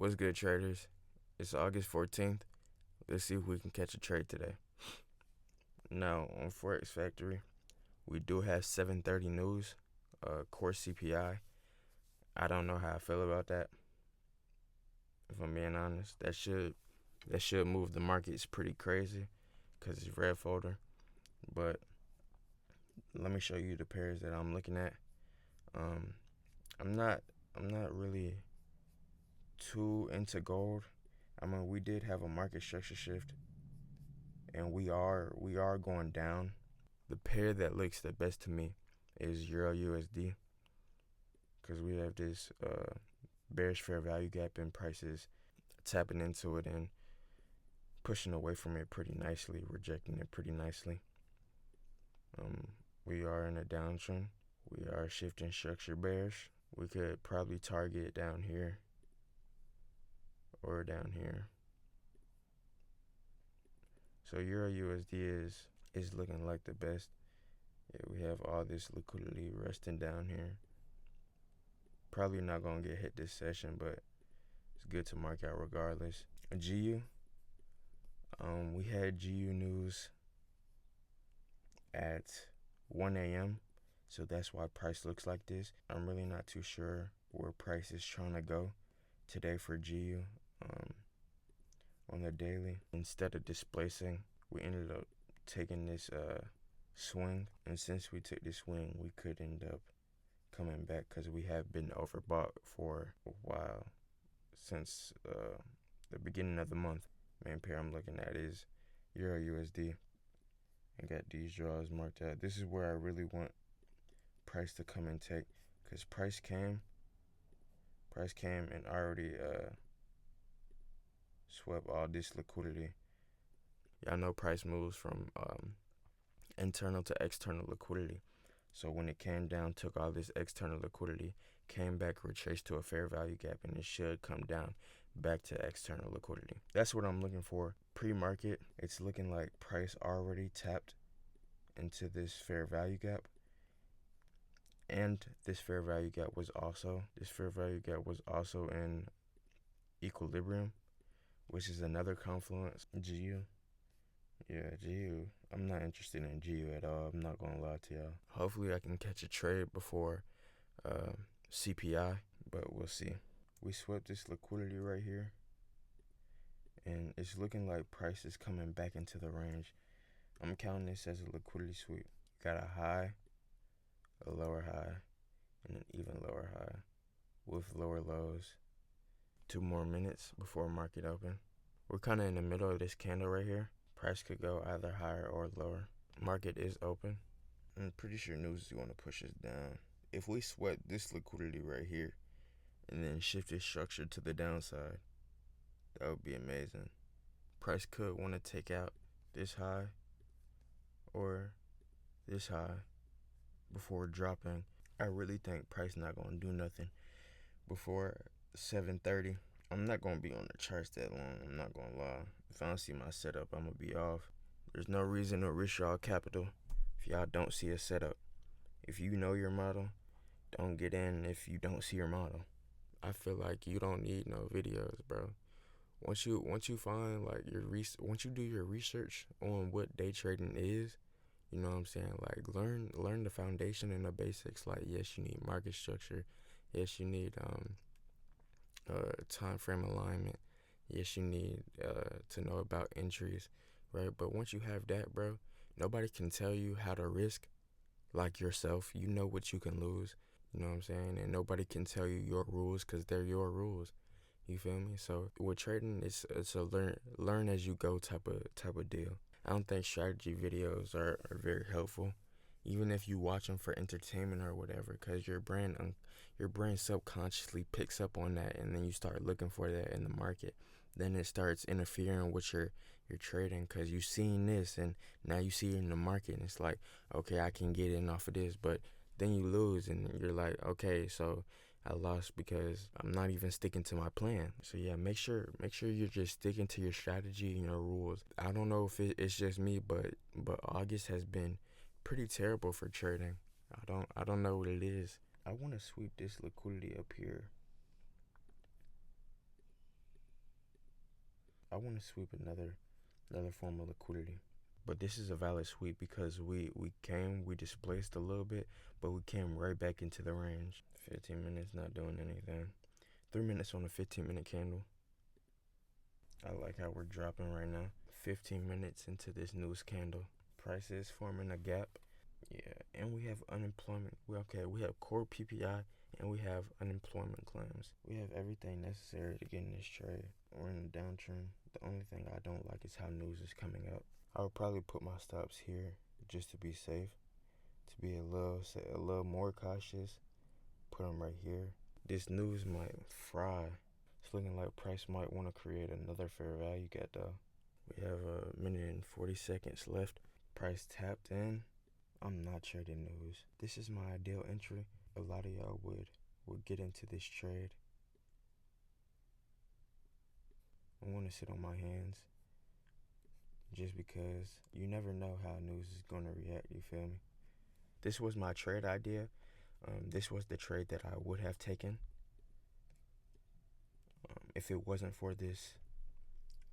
What's good, traders? It's August 14th. Let's see if we can catch a trade today. Now, on Forex Factory, we do have 7:30 news, core CPI. I don't know how I feel about that. If I'm being honest, that should move the markets pretty crazy because it's red folder. But let me show you the pairs that I'm looking at. I'm not really too into gold. I mean, we did have a market structure shift, and we are going down. The pair that looks the best to me is Euro USD, because we have this bearish fair value gap in prices tapping into it and pushing away from it pretty nicely, rejecting it pretty nicely. We are in a downtrend. We are shifting structure bearish. We could probably target down here or down here. So Euro USD is looking like the best. Yeah, we have all this liquidity resting down here. Probably not gonna get hit this session, but it's good to mark out regardless. GU, we had GU news at 1 a.m. So that's why price looks like this. I'm really not too sure where price is trying to go today for GU on the daily. Instead of displacing, we ended up taking this swing, and since we took this swing, we could end up coming back because we have been overbought for a while, since the beginning of the month. Main pair I'm looking at is Euro USD. I got these draws marked out. This is where I really want price to come and take, because price came and already swept all this liquidity. Y'all know price moves from internal to external liquidity. So when it came down, took all this external liquidity, came back, retraced to a fair value gap, and it should come down back to external liquidity. That's what I'm looking for. Pre-market, it's looking like price already tapped into this fair value gap. And this fair value gap was also in equilibrium, which is another confluence. GU. Yeah, GU. I'm not interested in GU at all. I'm not gonna lie to y'all. Hopefully I can catch a trade before CPI, but we'll see. We swept this liquidity right here, and it's looking like price is coming back into the range. I'm counting this as a liquidity sweep. Got a high, a lower high, and an even lower high with lower lows. 2 more minutes before market open. We're kind of in the middle of this candle right here. Price could go either higher or lower. Market is open. I'm pretty sure news is going to push us down. If we sweat this liquidity right here and then shift its structure to the downside, that would be amazing. Price could want to take out this high or this high before dropping. I really think price not going to do nothing before 7:30. I'm not going to be on the charts that long. I'm not going to lie. If I don't see my setup, I'm going to be off. There's no reason to risk y'all capital if y'all don't see a setup. If you know your model, don't get in if you don't see your model. I feel like you don't need no videos, bro. Once you find like once you do your research on what day trading is, you know what I'm saying? Like learn the foundation and the basics. Like, yes, you need market structure. Yes, you need time frame alignment. Yes, you need to know about entries, right? But once you have that, bro, nobody can tell you how to risk like yourself. You know what you can lose, you know what I'm saying? And nobody can tell you your rules because they're your rules. You feel me? So with trading, it's a learn as you go type of deal. I don't think strategy videos are very helpful, even if you watch them for entertainment or whatever, because your brain subconsciously picks up on that, and then you start looking for that in the market. Then it starts interfering with your trading, because you seen this and now you see it in the market, and it's like, okay, I can get in off of this, but then you lose and you're like, okay, so I lost because I'm not even sticking to my plan. So yeah, make sure you're just sticking to your strategy and your rules. I don't know if it's just me, but August has been pretty terrible for trading. I don't know what it is. I want to sweep this liquidity up here. want to sweep another form of liquidity. But this is a valid sweep because we displaced a little bit, but we came right back into the range. 15 minutes not doing anything. 3 minutes on a 15-minute candle. I like how we're dropping right now. 15 minutes into this news candle. Price is forming a gap. Yeah, and we have unemployment. We have core PPI and we have unemployment claims. We have everything necessary to get in this trade. We're in a downtrend. The only thing I don't like is how news is coming up. I would probably put my stops here just to be safe, to be a little more cautious. Put them right here. This news might fry. It's looking like price might want to create another fair value gap though. We have a minute and 40 seconds left. Price tapped in. I'm not trading news. This is my ideal entry. A lot of y'all would get into this trade. I want to sit on my hands just because you never know how news is going to react, you feel me? This was my trade idea. This was the trade that I would have taken if it wasn't for this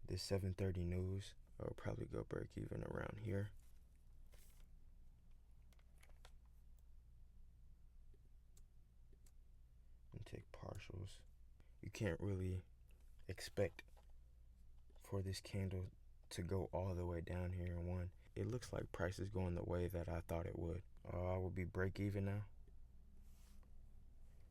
7:30 news. I would probably go break even around here. And take partials. You can't really expect for this candle to go all the way down here in one. It looks like price is going the way that I thought it would. I will be break even now.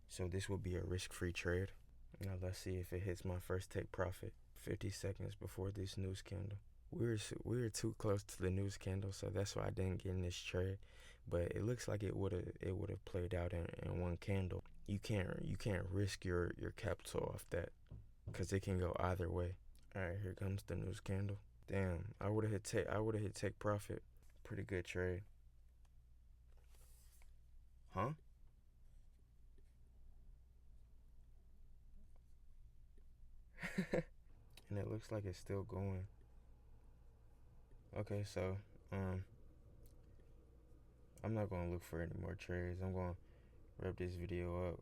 So this will be a risk-free trade. Now let's see if it hits my first take profit. 50 seconds before this news candle. We were too close to the news candle, so that's why I didn't get in this trade. But it looks like it would have played out in one candle. You can't risk your capital off that, because it can go either way. All right, here comes the news candle. Damn, I would have hit take profit. Pretty good trade. Huh? And it looks like it's still going. Okay, so I'm not gonna look for any more trades. I'm gonna wrap this video up.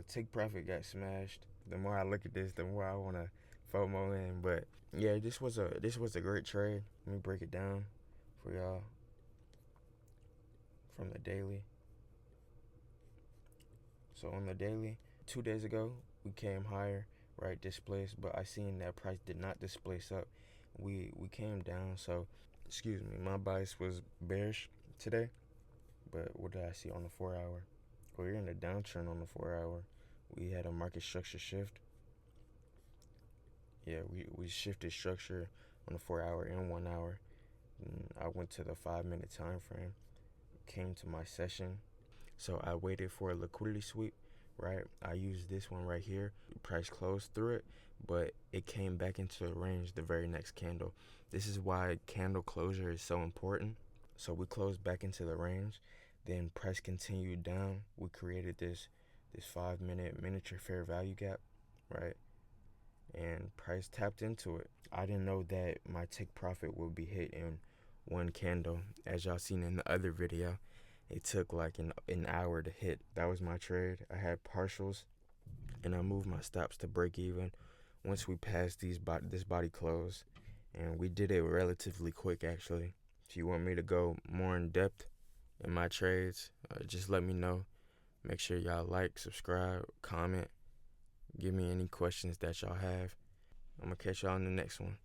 Take profit got smashed. The more I look at this, the more I wanna FOMO in. But yeah, this was a great trade. Let me break it down for y'all from the daily. So on the daily, 2 days ago we came higher, right, displaced, but I seen that price did not displace up. We came down. So excuse me, my bias was bearish today. But what did I see on the 4 hour? Well, we're in a downtrend on the 4 hour. We had a market structure shift. Yeah, we shifted structure on the 4 hour and 1 hour. And I went to the 5-minute time frame, came to my session. So I waited for a liquidity sweep, right? I used this one right here. Price closed through it, but it came back into the range the very next candle. This is why candle closure is so important. So we closed back into the range. Then price continued down. We created this 5-minute miniature fair value gap, right? And price tapped into it. I didn't know that my take profit would be hit in one candle. As y'all seen in the other video, it took like an hour to hit. That was my trade. I had partials and I moved my stops to break even once we passed this body close. And we did it relatively quick, actually. If you want me to go more in depth in my trades, just let me know. Make sure y'all like, subscribe, comment, give me any questions that y'all have. I'm gonna catch y'all in the next one.